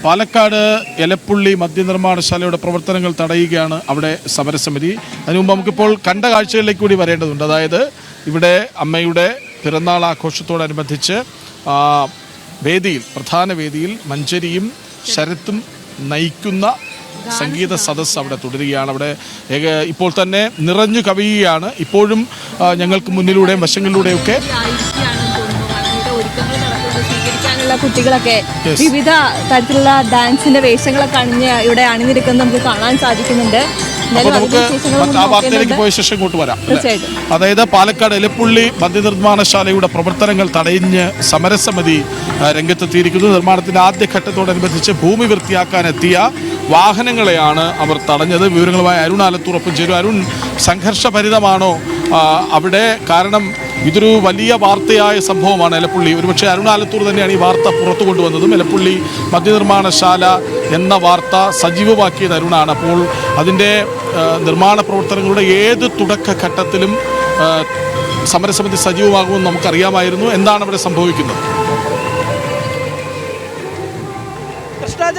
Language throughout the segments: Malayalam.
പാലക്കാട് എലപ്പുള്ളി മദ്യനിർമ്മാണശാലയുടെ പ്രവർത്തനങ്ങൾ തടയുകയാണ് അവിടെ സമരസമിതി. അതിനുമുമ്പ് നമുക്കിപ്പോൾ കണ്ട കാഴ്ചകളിലേക്ക് കൂടി വരേണ്ടതുണ്ട്. അതായത് ഇവിടെ അമ്മയുടെ പിറന്നാൾ ആഘോഷത്തോടനുബന്ധിച്ച് വേദിയിൽ, പ്രധാന വേദിയിൽ മഞ്ചരിയും ശരത്തും നയിക്കുന്ന സംഗീത സദസ്സ് അവിടെ തുടരുകയാണ്. അവിടെ ഇപ്പോൾ തന്നെ നിറഞ്ഞു കവിയുകയാണ്. ഇപ്പോഴും ഞങ്ങൾക്ക് മുന്നിലൂടെയും വശങ്ങളിലൂടെയൊക്കെ കുട്ടികളൊക്കെ വിവിധ തരത്തിലുള്ള ഡാൻസിന്റെ വേഷങ്ങളൊക്കെ അണിഞ്ഞ് ഇവിടെ അണിനിരക്കുന്നത് നമുക്ക് കാണാൻ സാധിക്കുന്നുണ്ട്. നമുക്ക് ആ വാർത്തയിലേക്ക് പോയ ശേഷം ഇങ്ങോട്ട് വരാം. അതായത് പാലക്കാട് എലപ്പുള്ളി മദ്യനിർമ്മാണശാലയുടെ പ്രവർത്തനങ്ങൾ തടയിഞ്ഞ് സമരസമിതി രംഗത്തെത്തിയിരിക്കുന്നു. നിർമ്മാണത്തിന്റെ ആദ്യഘട്ടത്തോടനുബന്ധിച്ച് ഭൂമി വൃത്തിയാക്കാനെത്തിയ വാഹനങ്ങളെയാണ് അവർ തടഞ്ഞത്. വിവരങ്ങളുമായി അരുൺ ആലത്തൂർ ഒപ്പം ചേരും. അരുൺ, സംഘർഷഭരിതമാണോ അവിടെ? കാരണം ഇതൊരു വലിയ വാർത്തയായ സംഭവമാണ് എലപ്പുള്ളി. ഒരുപക്ഷെ അരുൺ ആലത്തൂർ തന്നെയാണ് ഈ വാർത്ത പുറത്തു കൊണ്ടുവന്നതും. എലപ്പുള്ളി മദ്യനിർമ്മാണശാല എന്ന വാർത്ത സജീവമാക്കിയത് അരുണാണ്. അപ്പോൾ അതിൻ്റെ നിർമ്മാണ പ്രവർത്തനങ്ങളുടെ ഏത് തുടക്കഘട്ടത്തിലും സമരസമിതി സജീവമാകുമെന്ന് നമുക്കറിയാമായിരുന്നു. എന്താണ് അവിടെ സംഭവിക്കുന്നത്?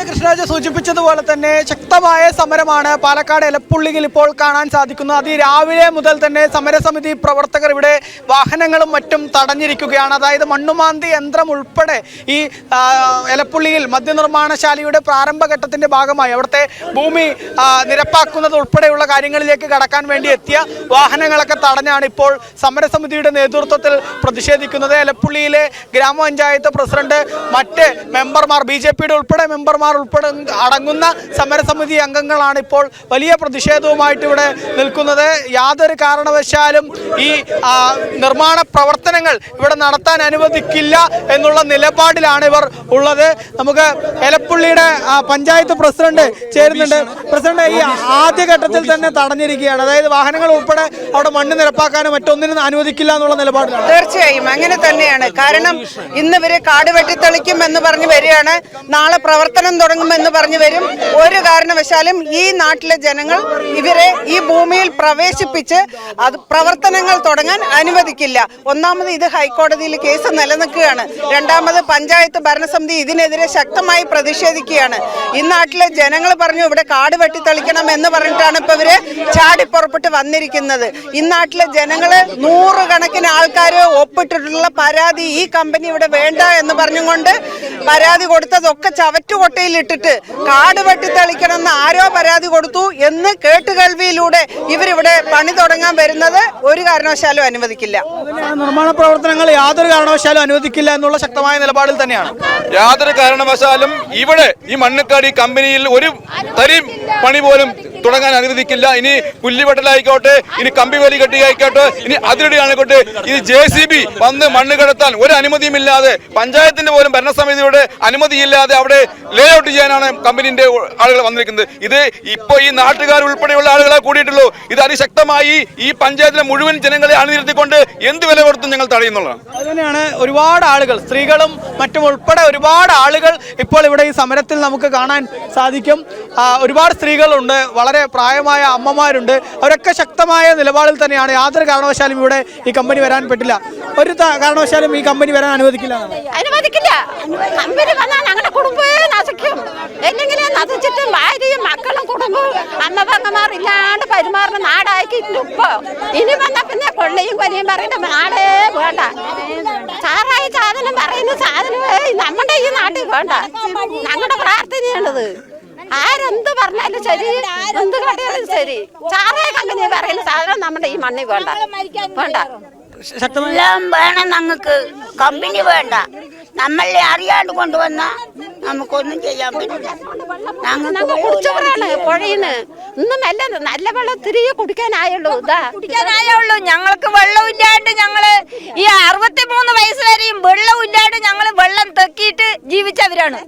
കൃഷ്ണരാജ സൂചിപ്പിച്ചതുപോലെ തന്നെ ശക്തമായ സമരമാണ് പാലക്കാട് എലപ്പുള്ളിയിൽ ഇപ്പോൾ കാണാൻ സാധിക്കുന്നത്. അതിരാവിലെ മുതൽ തന്നെ സമരസമിതി പ്രവർത്തകർ ഇവിടെ വാഹനങ്ങളും മറ്റും തടഞ്ഞിരിക്കുകയാണ്. അതായത് മണ്ണുമാന്തി യന്ത്രം ഉൾപ്പെടെ ഈ എലപ്പുള്ളിയിൽ മദ്യനിർമ്മാണശാലയുടെ പ്രാരംഭഘട്ടത്തിന്റെ ഭാഗമായി അവിടുത്തെ ഭൂമി നിരപ്പാക്കുന്നത് ഉൾപ്പെടെയുള്ള കാര്യങ്ങളിലേക്ക് കടക്കാൻ വേണ്ടി എത്തിയ വാഹനങ്ങളൊക്കെ തടഞ്ഞാണ് ഇപ്പോൾ സമരസമിതിയുടെ നേതൃത്വത്തിൽ പ്രതിഷേധിക്കുന്നത്. എലപ്പുള്ളിയിലെ ഗ്രാമപഞ്ചായത്ത് പ്രസിഡന്റ്, മറ്റ് മെമ്പർമാർ, BJPയുടെ ഉൾപ്പെടെ മെമ്പർമാർ ഉൾപ്പെടെ അടങ്ങുന്ന സമരസമിതി അംഗങ്ങളാണ് ഇപ്പോൾ വലിയ പ്രതിഷേധവുമായിട്ട് ഇവിടെ നിൽക്കുന്നത്. യാതൊരു കാരണവശാലും ഈ നിർമ്മാണ പ്രവർത്തനങ്ങൾ ഇവിടെ നടത്താൻ അനുവദിക്കില്ല എന്നുള്ള നിലപാടിലാണ് ഇവർ ഉള്ളത്. നമുക്ക് എലപ്പുള്ളിയുടെ പഞ്ചായത്ത് പ്രസിഡന്റ് ചേരുന്നുണ്ട്. പ്രസിഡന്റ്, ഈ ആദ്യഘട്ടത്തിൽ തന്നെ തടഞ്ഞിരിക്കുകയാണ്. അതായത് വാഹനങ്ങൾ ഉൾപ്പെടെ അവിടെ മണ്ണ് നിരപ്പാക്കാനും മറ്റൊന്നിനും അനുവദിക്കില്ല എന്നുള്ള നിലപാടിലാണ്. തീർച്ചയായും അങ്ങനെ തന്നെയാണ്. കാരണം ഇന്ന് ഇവര് കാട് വെട്ടിത്തെളിക്കും എന്ന് പറഞ്ഞു വരികയാണ്, നാളെ പ്രവർത്തനം തുടങ്ങുമെന്ന് പറഞ്ഞു വരും. ഒരു കാരണവശാലും ഈ നാട്ടിലെ ജനങ്ങൾ ഇവരെ ഈ ഭൂമിയിൽ പ്രവേശിപ്പിച്ച് അത് പ്രവർത്തനങ്ങൾ തുടങ്ങാൻ അനുവദിക്കില്ല. ഒന്നാമത് ഇത് ഹൈക്കോടതിയിൽ കേസ് നിലനിൽക്കുകയാണ്. രണ്ടാമത് പഞ്ചായത്ത് ഭരണസമിതി ഇതിനെതിരെ ശക്തമായി പ്രതിഷേധിക്കുകയാണ്. ഈ നാട്ടിലെ ജനങ്ങൾ പറഞ്ഞു ഇവിടെ കാട് വെട്ടിത്തെളിക്കണം എന്ന് പറഞ്ഞിട്ടാണ് ഇപ്പൊ ഇവര് ചാടിപ്പുറപ്പെട്ട് വന്നിരിക്കുന്നത്. ഈ നാട്ടിലെ ജനങ്ങള് നൂറുകണക്കിന് ആൾക്കാർ ഒപ്പിട്ടിട്ടുള്ള പരാതി ഈ കമ്പനി ഇവിടെ വേണ്ട എന്ന് പറഞ്ഞുകൊണ്ട് പരാതി കൊടുത്തതൊക്കെ ചവറ്റുകൊട്ടയിൽ ഇട്ടിട്ട് കാട് വെട്ടിത്തെളിക്കണമെന്ന് ആരോ പരാതി കൊടുത്തു എന്ന് കേട്ടുകേൾവിയിലൂടെ ഇവരിവിടെ പണി തുടങ്ങാൻ വരുന്നത് ഒരു കാരണവശാലും അനുവദിക്കില്ല. നിർമ്മാണ പ്രവർത്തനങ്ങൾ യാതൊരു കാരണവശാലും അനുവദിക്കില്ല എന്നുള്ള ശക്തമായ നിലപാടിൽ തന്നെയാണ്. യാതൊരു കാരണവശാലും ഇവിടെ ഈ മണ്ണുക്കാട് ഈ കമ്പനിയിൽ ഒരു തരി പണി പോലും തുടങ്ങാൻ അനുവദിക്കില്ല. ഇനി പുല്ലിവെട്ടലായിക്കോട്ടെ, ഇനി കമ്പി വേലി കെട്ടിയായിക്കോട്ടെ, ഇനി അതിനിടെ ആയിക്കോട്ടെ, ഇത് JCB വന്ന് മണ്ണ് കടത്താൻ ഒരു അനുമതിയുമില്ലാതെ, പഞ്ചായത്തിന്റെ പോലും ഭരണസമിതിയുടെ അനുമതിയില്ലാതെ അവിടെ ലേ ഔട്ട് ചെയ്യാനാണ് കമ്പനിന്റെ ആളുകൾ വന്നിരിക്കുന്നത്. ഇത് ഇപ്പൊ ഈ നാട്ടുകാർ ഉൾപ്പെടെയുള്ള ആളുകളെ കൂടിയിട്ടുള്ളൂ. ഇത് അതിശക്തമായി ഈ പഞ്ചായത്തിലെ മുഴുവൻ ജനങ്ങളെ അണിനിരത്തിക്കൊണ്ട് എന്ത് വില കൊടുത്തും ഞങ്ങൾ തടയുന്നുള്ളതാണ്. അതുതന്നെയാണ് ഒരുപാട് ആളുകൾ, സ്ത്രീകളും മറ്റും ഉൾപ്പെടെ ഒരുപാട് ആളുകൾ ഇപ്പോൾ ഇവിടെ ഈ സമരത്തിൽ നമുക്ക് കാണാൻ സാധിക്കും. ഒരുപാട് സ്ത്രീകളുണ്ട്, വളരെ പ്രായമായ അമ്മമാരുണ്ട്. അവരൊക്കെ ശക്തമായ നിലപാടിൽ തന്നെയാണ്. യാതൊരു കാരണവശാലും ഇവിടെ ഈ കമ്പനി വരാൻ പറ്റില്ല, ഒരു കാരണവശാലും ഈ കമ്പനി വരാൻ അനുവദിക്കില്ല. കമ്പനി വന്നാൽ ഞങ്ങളുടെ കുടുംബമേ നശിക്കും. എന്തെങ്കിലും നശിച്ചിട്ട് ഭാര്യയും മക്കളും കുടുംബവും അമ്മ പെങ്ങന്മാർ ഇല്ലാണ്ട് പെരുമാറുന്ന നാടാക്കിയിട്ടുണ്ട്. ഇപ്പൊ ഇനി വന്നാ പിന്നെ കൊള്ളയും കൊലയും പറയുന്ന നാടേ വേണ്ട. സാറായ സാധനം പറയുന്ന സാധനമേ നമ്മുടെ ഈ നാട്ടിൽ വേണ്ട. ഞങ്ങളുടെ പ്രാർത്ഥനയാണത്. ആരെന്ത് പറഞ്ഞാലും ശരി, എന്ത് കാട്ടിയാലും ശരി, ചാറായ കമ്പനി പറയുന്ന സാധനം നമ്മുടെ ഈ മണ്ണിൽ വേണ്ട വേണ്ട. എല്ലാം വേണം ഞങ്ങൾക്ക്, കമ്പനി വേണ്ട. നമ്മളെ അറിയാണ്ട് കൊണ്ടുവന്ന നമുക്കൊന്നും ചെയ്യാൻ പറ്റില്ല. ഞങ്ങൾ കുടിച്ചവരാണ് പുഴയിന്ന്. ഇന്നും നല്ല വെള്ളം തിരികെ കുടിക്കാനായുള്ളൂ. കുടിക്കാനായുള്ളൂ. ഞങ്ങൾക്ക് വെള്ളമില്ലാണ്ട് ഞങ്ങള് ഈ 63 വയസ്സ് വരെയും വെള്ളമില്ലാണ്ട് ഞങ്ങള് വെള്ളം തെക്കിയിട്ട് ജീവിച്ചവരാണ്.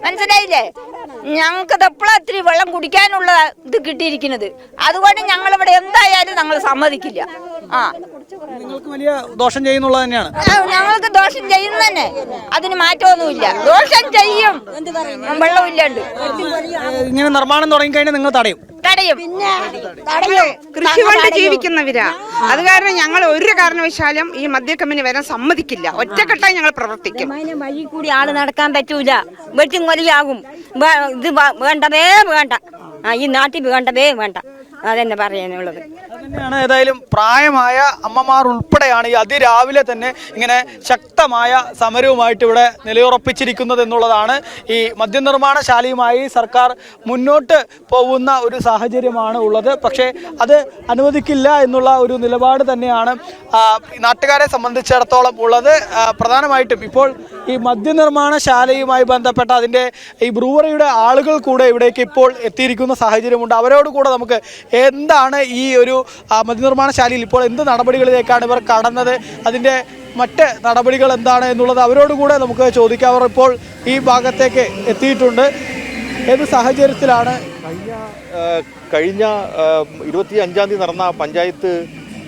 മനസ്സിലായില്ലേ? ഞങ്ങൾക്ക് എപ്പോഴും ഇത്തിരി വെള്ളം കുടിക്കാനുള്ള ഇത് കിട്ടിയിരിക്കുന്നത്. അതുകൊണ്ട് ഞങ്ങളിവിടെ എന്തായാലും ഞങ്ങൾ സമ്മതിക്കില്ല. നിങ്ങൾക്ക് വലിയ ദോഷം ചെയ്യുന്നുള്ളത് തന്നെയാണ്. ഞങ്ങൾക്ക് ദോഷം ചെയ്യുന്ന തന്നെ, അതിന് മാറ്റമൊന്നുമില്ല. ദോഷം ചെയ്യും വെള്ളമില്ലാണ്ട്. ഇങ്ങനെ നിർമ്മാണം തുടങ്ങിക്കഴിഞ്ഞാൽ നിങ്ങൾ തടയും. തടയും കൃഷി കൊണ്ട് ജീവിക്കുന്നവരാ. അത് കാരണം ഞങ്ങൾ ഒരു കാരണവശാലും ഈ മദ്യ കമ്പനി വരാൻ സമ്മതിക്കില്ല. ഒറ്റക്കെട്ടായി ഞങ്ങൾ പ്രവർത്തിക്കും. വഴി കൂടി ആള് നടക്കാൻ പറ്റൂല, വെട്ടും കൊലയാകും. ഇത് വേണ്ടതേ വേണ്ട, ഈ നാട്ടിൽ വേണ്ടതേ വേണ്ട, അതെന്നെ പറയാനുള്ളത്. തന്നെയാണ്. ഏതായാലും പ്രായമായ അമ്മമാർ ഉൾപ്പെടെയാണ് ഈ അതിരാവിലെ തന്നെ ഇങ്ങനെ ശക്തമായ സമരവുമായിട്ട് ഇവിടെ നിലയുറപ്പിച്ചിരിക്കുന്നത് എന്നുള്ളതാണ്. ഈ മദ്യനിർമ്മാണശാലയുമായി സർക്കാർ മുന്നോട്ട് പോകുന്ന ഒരു സാഹചര്യമാണ് ഉള്ളത്. പക്ഷേ അത് അനുവദിക്കില്ല എന്നുള്ള ഒരു നിലപാട് തന്നെയാണ് നാട്ടുകാരെ സംബന്ധിച്ചിടത്തോളം ഉള്ളത്. പ്രധാനമായിട്ടും ഇപ്പോൾ ഈ മദ്യനിർമ്മാണശാലയുമായി ബന്ധപ്പെട്ട അതിൻ്റെ ഈ ബ്രൂവറിയുടെ ആളുകൾ കൂടെ ഇവിടേക്ക് ഇപ്പോൾ എത്തിയിരിക്കുന്ന സാഹചര്യമുണ്ട്. അവരോട് കൂടെ നമുക്ക് എന്താണ് ഈ ഒരു മദ്യനിർമ്മാണശാലയിൽ ഇപ്പോൾ എന്ത് നടപടികളിലേക്കാണ് ഇവർ കടന്നത്, അതിൻ്റെ മറ്റ് നടപടികൾ എന്താണ് എന്നുള്ളത് അവരോട് കൂടെ നമുക്ക് ചോദിക്കാം. അവർ ഇപ്പോൾ ഈ ഭാഗത്തേക്ക് എത്തിയിട്ടുണ്ട്. ഏത് സാഹചര്യത്തിലാണ് കഴിഞ്ഞ 25-ാം തീയതി നടന്ന പഞ്ചായത്ത്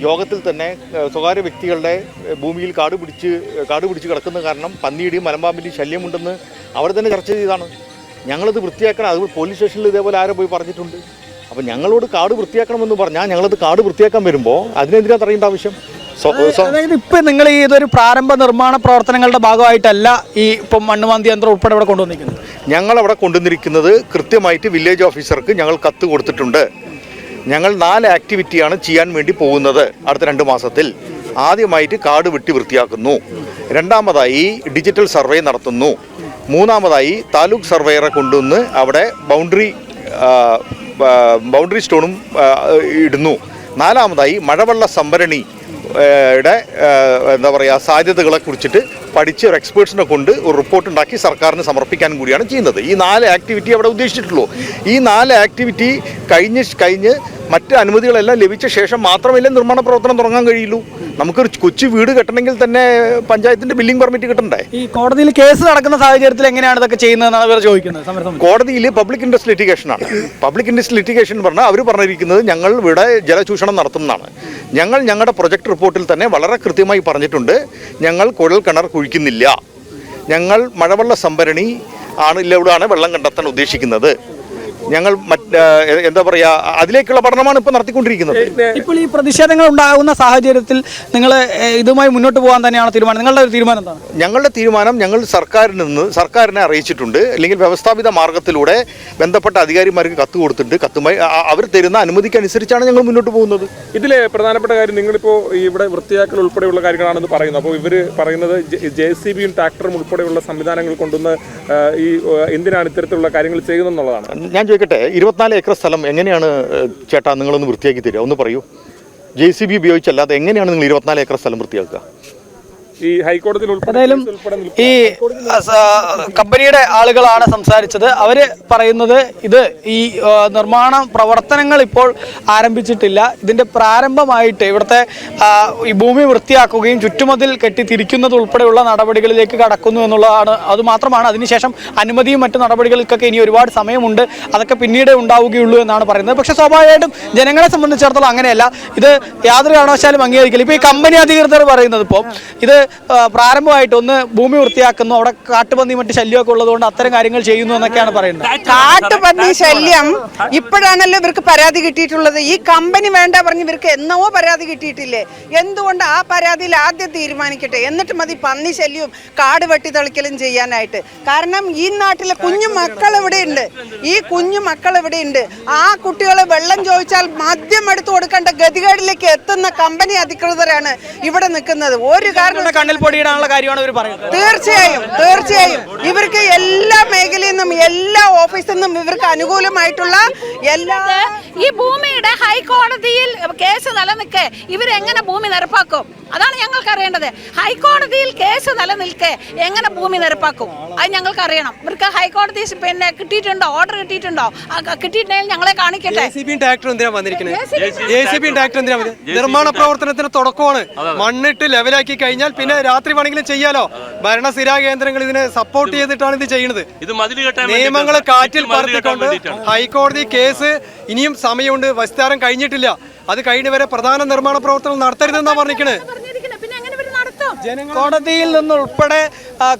യോഗത്തിൽ തന്നെ സ്വകാര്യ വ്യക്തികളുടെ ഭൂമിയിൽ കാട് പിടിച്ച് കിടക്കുന്ന കാരണം പന്നിയുടെയും മലമ്പാമ്പിൻ്റെയും ശല്യമുണ്ടെന്ന് അവർ തന്നെ ചർച്ച ചെയ്തതാണ്. ഞങ്ങളത് വൃത്തിയാക്കണം. അത് പോലീസ് സ്റ്റേഷനിൽ ഇതേപോലെ ആരോ പോയി പറഞ്ഞിട്ടുണ്ട്. അപ്പം ഞങ്ങളോട് കാട് വൃത്തിയാക്കണമെന്ന് പറഞ്ഞാൽ ഞങ്ങളത് കാട് വൃത്തിയാക്കാൻ വരുമ്പോൾ അതിനെതിരെ തടയേണ്ട ആവശ്യം. അതായത് ഇപ്പം നിങ്ങൾ ഈ ഇതൊരു പ്രാരംഭ നിർമ്മാണ പ്രവർത്തനങ്ങളുടെ ഭാഗമായിട്ടല്ല ഈ ഇപ്പം മണ്ണുമാന്തി യന്ത്രം ഉൾപ്പെടെ ഇവിടെ കൊണ്ടുവന്നിരിക്കുന്നത്. ഞങ്ങളവിടെ കൊണ്ടുവന്നിരിക്കുന്നത് കൃത്യമായിട്ട് വില്ലേജ് ഓഫീസർക്ക് ഞങ്ങൾ കത്ത് കൊടുത്തിട്ടുണ്ട്. ഞങ്ങൾ 4 ആക്ടിവിറ്റിയാണ് ചെയ്യാൻ വേണ്ടി പോകുന്നത് അടുത്ത 2 മാസത്തിൽ. ആദ്യമായിട്ട് കാട് വെട്ടി വൃത്തിയാക്കുന്നു, രണ്ടാമതായി ഡിജിറ്റൽ സർവേ നടത്തുന്നു, മൂന്നാമതായി താലൂക്ക് സർവേയറെ കൊണ്ടുവന്ന് അവിടെ ബൗണ്ടറി സ്റ്റോണും ഇടുന്നു, നാലാമതായി മഴവെള്ള സംഭരണി എന്താ പറയുക സാധ്യതകളെ കുറിച്ചിട്ട് പഠിച്ച് ഒരു എക്സ്പേർട്സിനെ കൊണ്ട് ഒരു റിപ്പോർട്ട് ഉണ്ടാക്കി സർക്കാരിന് സമർപ്പിക്കാനും കൂടിയാണ് ചെയ്യുന്നത്. ഈ 4 ആക്ടിവിറ്റി അവിടെ ഉദ്ദേശിച്ചിട്ടുള്ളൂ. ഈ 4 ആക്ടിവിറ്റി കഴിഞ്ഞ് മറ്റ് അനുമതികളെല്ലാം ലഭിച്ച ശേഷം മാത്രമല്ലേ നിർമ്മാണ പ്രവർത്തനം തുടങ്ങാൻ കഴിയുള്ളൂ. നമുക്കൊരു കൊച്ചു വീട് കെട്ടണമെങ്കിൽ തന്നെ പഞ്ചായത്തിന്റെ ബിൽഡിംഗ് പെർമിറ്റ് കിട്ടണ്ടേ? ഈ കോടതിയിൽ കേസ് നടക്കുന്ന സാഹചര്യത്തിൽ എങ്ങനെയാണ് ഇതൊക്കെ ചെയ്യുന്നതെന്നാണ് ഇവർ ചോദിക്കുന്നത്. കോടതിയിൽ പബ്ലിക് ഇൻട്രസ്റ്റ് ലിറ്റിഗേഷനാണ്. പബ്ലിക് ഇൻട്രസ്റ്റ് ലിറ്റിഗേഷൻ പറഞ്ഞാൽ അവർ പറഞ്ഞിരിക്കുന്നത് ഞങ്ങൾ ഇവിടെ ജലചൂഷണം നടത്തുന്നതാണ്. ഞങ്ങൾ ഞങ്ങളുടെ പ്രൊജക്ട് റിപ്പോർട്ടിൽ തന്നെ വളരെ കൃത്യമായി പറഞ്ഞിട്ടുണ്ട്, ഞങ്ങൾ കുഴൽ കിണർ കുഴിക്കുന്നില്ല, ഞങ്ങൾ മഴവെള്ള സംഭരണി ഇവിടെയാണ് വെള്ളം കണ്ടെത്താൻ ഉദ്ദേശിക്കുന്നത്. ഞങ്ങൾ എന്താ പറയുക അതിലേക്കുള്ള പഠനമാണ് ഇപ്പോൾ നടത്തിക്കൊണ്ടിരിക്കുന്നത്. ഇപ്പോൾ ഈ പ്രതിഷേധങ്ങൾ ഉണ്ടാകുന്ന സാഹചര്യത്തിൽ നിങ്ങൾ ഇതുമായി മുന്നോട്ട് പോകാൻ തന്നെയാണ് തീരുമാനം. നിങ്ങളുടെ ഒരു തീരുമാനം എന്താണ്? ഞങ്ങളുടെ തീരുമാനം ഞങ്ങൾ സർക്കാരിനെ അറിയിച്ചിട്ടുണ്ട്. അല്ലെങ്കിൽ വ്യവസ്ഥാപിത മാർഗത്തിലൂടെ ബന്ധപ്പെട്ട അധികാരിമാർക്ക് കത്ത് കൊടുത്തിട്ടുണ്ട്. കത്തുമായി അവർ തരുന്ന അനുമതിക്കനുസരിച്ചാണ് ഞങ്ങൾ മുന്നോട്ട് പോകുന്നത്. ഇതിലെ പ്രധാനപ്പെട്ട കാര്യം നിങ്ങളിപ്പോൾ ഇവിടെ വൃത്തിയാക്കൽ ഉൾപ്പെടെയുള്ള കാര്യങ്ങളാണെന്ന് പറയുന്നത്. അപ്പോൾ ഇവർ പറയുന്നത് JCBയും ട്രാക്ടറും ഉൾപ്പെടെയുള്ള സംവിധാനങ്ങൾ കൊണ്ടുവന്ന് ഈ എന്തിനാണ് ഇത്തരത്തിലുള്ള കാര്യങ്ങൾ ചെയ്യുന്നതെന്നുള്ളതാണ്. ഞാൻ ചോദിക്കട്ടെ, 24 ഏക്കർ സ്ഥലം എങ്ങനെയാണ് ചേട്ടാ നിങ്ങളൊന്ന് വൃത്തിയാക്കി തരിക? ഒന്ന് പറയൂ. JCB ഉപയോഗിച്ചല്ലാതെ എങ്ങനെയാണ് നിങ്ങൾ 24 ഏക്കർ സ്ഥലം വൃത്തിയാക്കുക? ഈ ഹൈക്കോടതിയിൽ ഏതായാലും ഈ കമ്പനിയുടെ ആളുകളാണ് സംസാരിച്ചത്. അവര് പറയുന്നത് ഇത് ഈ നിർമ്മാണ പ്രവർത്തനങ്ങൾ ഇപ്പോൾ ആരംഭിച്ചിട്ടില്ല. ഇതിന്റെ പ്രാരംഭമായിട്ട് ഇവിടുത്തെ ഈ ഭൂമി വൃത്തിയാക്കുകയും ചുറ്റുമതിൽ കെട്ടി തിരിക്കുന്നത് ഉൾപ്പെടെയുള്ള നടപടികളിലേക്ക് കടക്കുന്നു എന്നുള്ളതാണ്. അതുമാത്രമാണ്. അതിനുശേഷം അനുമതിയും മറ്റു നടപടികൾക്കൊക്കെ ഇനി ഒരുപാട് സമയമുണ്ട്, അതൊക്കെ പിന്നീടേ ഉണ്ടാവുകയുള്ളൂ എന്നാണ് പറയുന്നത്. പക്ഷേ സ്വാഭാവികമായിട്ടും ജനങ്ങളെ സംബന്ധിച്ചിടത്തോളം അങ്ങനെയല്ല. ഇത് യാതൊരു കാരണവശാലും അംഗീകരിക്കില്ല. ഇപ്പോൾ ഈ കമ്പനി അധികൃതർ പറയുന്നത് ഇപ്പോൾ ഇത് പ്രാരംഭമായിട്ട് ഒന്ന് ഭൂമി വൃത്തിയാക്കുന്നു, അവിടെ കാട്ടുപന്നി മറ്റു ശല്യമൊക്കെ ഉള്ളതുകൊണ്ട് അത്തരം കാര്യങ്ങൾ ചെയ്യുന്നു എന്നൊക്കെയാണ് പറയുന്നത്. കാട്ടുപന്നി ശല്യം ഇപ്പോഴാണല്ലോ ഇവർക്ക് പരാതി കിട്ടിയിട്ടുള്ളത്. ഈ കമ്പനി വേണ്ട പറഞ്ഞ് ഇവർക്ക് എന്നോ പരാതി കിട്ടിയിട്ടില്ലേ? എന്തുകൊണ്ട് ആ പരാതിയിൽ ആദ്യം തീരുമാനിക്കട്ടെ, എന്നിട്ട് മതി പന്നി ശല്യവും കാട് വെട്ടിത്തെളിക്കലും ചെയ്യാനായിട്ട്. കാരണം ഈ നാട്ടിലെ കുഞ്ഞു മക്കൾ എവിടെയുണ്ട്, ഈ കുഞ്ഞു മക്കൾ എവിടെയുണ്ട്? ആ കുട്ടികളെ വെള്ളം ചോദിച്ചാൽ മദ്യം എടുത്തു കൊടുക്കേണ്ട ഗതികേടിലേക്ക് എത്തുന്ന കമ്പനി അധികൃതരാണ് ഇവിടെ നിൽക്കുന്നത്. ഒരു കാരണം കണ്ണിൽ പൊടിയിടാനുള്ള കാര്യമാണ് ഇവർ പറയുന്നത്. തീർച്ചയായും ഇവർക്ക് എല്ലാ മേഖലയിൽ നിന്നും എല്ലാ ഓഫീസിൽ നിന്നും ഇവർക്ക് അനുകൂലമായിട്ടുള്ള എല്ലാ ഈ ഭൂമിയുടെ ഹൈക്കോടതിയിൽ കേസ് നിലനിൽക്കെ ഇവരെങ്ങനെ ഭൂമി നിരപ്പാക്കും? അതാണ് ഞങ്ങൾക്ക് അറിയേണ്ടത്. ഹൈക്കോടതിയിൽ കേസ് നിലനിൽക്കെ എങ്ങനെ ഭൂമി നിരപ്പാക്കും? അത് ഞങ്ങൾക്ക് അറിയണം. ഇവർക്ക് ഹൈക്കോടതി പിന്നെ കിട്ടിയിട്ടുണ്ടോ, ഓർഡർ കിട്ടിയിട്ടുണ്ടോ? കിട്ടിയിട്ടുണ്ടെങ്കിൽ ഞങ്ങളെ കാണിക്കട്ടെ. ട്രാക്ടർ എന്തിനാ വന്നിരിക്കുന്നത്? ട്രാക്ടർ എന്തിനാ? നിർമ്മാണ പ്രവർത്തനത്തിന് തുടക്കമാണ്. മണ്ണിട്ട് ലെവലാക്കി കഴിഞ്ഞാൽ പിന്നെ രാത്രി വേണമെങ്കിലും ചെയ്യാലോ. ഭരണസ്ഥിരാ കേന്ദ്രങ്ങൾ ഇതിനെ സപ്പോർട്ട് ചെയ്തിട്ടാണ് ഇത് ചെയ്യുന്നത്. നിയമങ്ങളെ കാറ്റിൽ പറത്തിക്കൊണ്ട് ഹൈക്കോടതി കേസ് ഇനിയും സമയമുണ്ട്, വിസ്താരം കഴിഞ്ഞിട്ടില്ല. അത് കഴിഞ്ഞവരെ പ്രധാന നിർമ്മാണ പ്രവർത്തനം നടത്തരുതെന്നാ പറഞ്ഞിരിക്കണേ. കോടതിയിൽ നിന്നുൾപ്പെടെ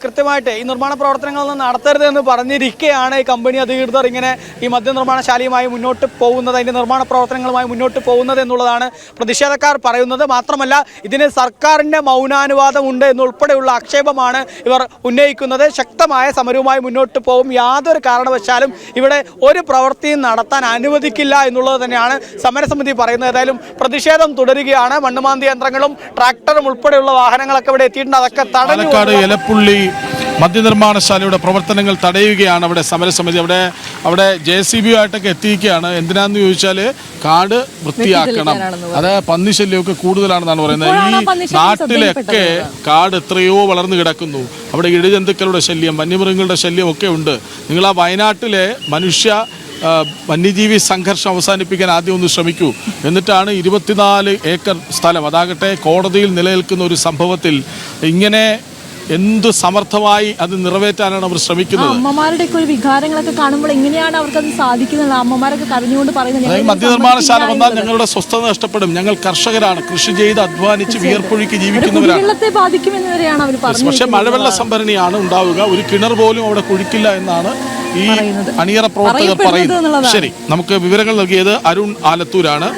കൃത്യമായിട്ട് ഈ നിർമ്മാണ പ്രവർത്തനങ്ങളൊന്നും നടത്തരുതെന്ന് പറഞ്ഞിരിക്കെയാണ് ഈ കമ്പനി അധികൃതർ ഇങ്ങനെ ഈ മദ്യനിർമ്മാണശാലയുമായി മുന്നോട്ട് പോകുന്നത്, അതിൻ്റെ നിർമ്മാണ പ്രവർത്തനങ്ങളുമായി മുന്നോട്ട് പോകുന്നത് എന്നുള്ളതാണ് പ്രതിഷേധക്കാർ പറയുന്നത്. മാത്രമല്ല ഇതിന് സർക്കാരിൻ്റെ മൗനാനുവാദമുണ്ട് എന്നുൾപ്പെടെയുള്ള ആക്ഷേപമാണ് ഇവർ ഉന്നയിക്കുന്നത്. ശക്തമായ സമരവുമായി മുന്നോട്ട് പോകും, യാതൊരു കാരണവശാലും ഇവിടെ ഒരു പ്രവൃത്തിയും നടത്താൻ അനുവദിക്കില്ല എന്നുള്ളത് തന്നെയാണ് സമരസമിതി പറയുന്നത്. ഏതായാലും പ്രതിഷേധം തുടരുകയാണ്. മണ്ണുമാന്തി യന്ത്രങ്ങളും ട്രാക്ടറും ഉൾപ്പെടെയുള്ള വാഹനങ്ങളൊക്കെ ഇവിടെ എത്തിയിട്ടുണ്ട്. അതൊക്കെ തടഞ്ഞു. പാലക്കാട് എലപ്പുള്ളി മദ്യനിർമ്മാണശാലയുടെ പ്രവർത്തനങ്ങൾ തടയുകയാണ് അവിടെ സമരസമിതി. അവിടെ JCB ആയിട്ടൊക്കെ എത്തിയിരിക്കുകയാണ്. എന്തിനാന്ന് ചോദിച്ചാൽ കാട് വൃത്തിയാക്കണം, അത് പന്നിശല്യമൊക്കെ കൂടുതലാണെന്നാണ് പറയുന്നത്. ഈ നാട്ടിലൊക്കെ കാട് എത്രയോ വളർന്നു കിടക്കുന്നു. അവിടെ ഇഴജന്തുക്കളുടെ ശല്യം, വന്യമൃഗങ്ങളുടെ ശല്യം ഒക്കെ ഉണ്ട്. നിങ്ങൾ ആ വയനാട്ടിലെ വന്യജീവി സംഘർഷം അവസാനിപ്പിക്കാൻ ആദ്യം ഒന്ന് ശ്രമിക്കൂ. എന്നിട്ടാണ് 24 ഏക്കർ സ്ഥലം, അതാകട്ടെ കോടതിയിൽ നിലനിൽക്കുന്ന ഒരു സംഭവത്തിൽ ഇങ്ങനെ എന്ത് സമർത്ഥമായി അത് നിറവേറ്റാനാണ് അവർ ശ്രമിക്കുന്നത്. അമ്മമാരുടെ ഒരു വികാരങ്ങളൊക്കെ കാണുമ്പോൾ എങ്ങനെയാണ് അവർക്കത് സാധിക്കുന്നത്? അമ്മമാരൊക്കെ കരഞ്ഞുകൊണ്ട് പറയുന്നത് മദ്യനിർമ്മാണശാല വന്നാൽ ഞങ്ങളുടെ സ്വസ്ഥത നഷ്ടപ്പെടും, ഞങ്ങൾ കർഷകരാണ്, കൃഷി ചെയ്ത് അധ്വാനിച്ച് വിയർപ്പൊഴുക്കി ജീവിക്കുന്നവരാണ്. പക്ഷെ മഴവെള്ള സംഭരണിയാണ് ഉണ്ടാവുക, ഒരു കിണർ പോലും അവിടെ കുഴിക്കില്ല എന്നാണ് ഈ അണിയറ പ്രവർത്തകർ പറയുന്നത്. ശരി, നമുക്ക് വിവരങ്ങൾ നൽകിയത് അരുൺ ആലത്തൂരാണ്.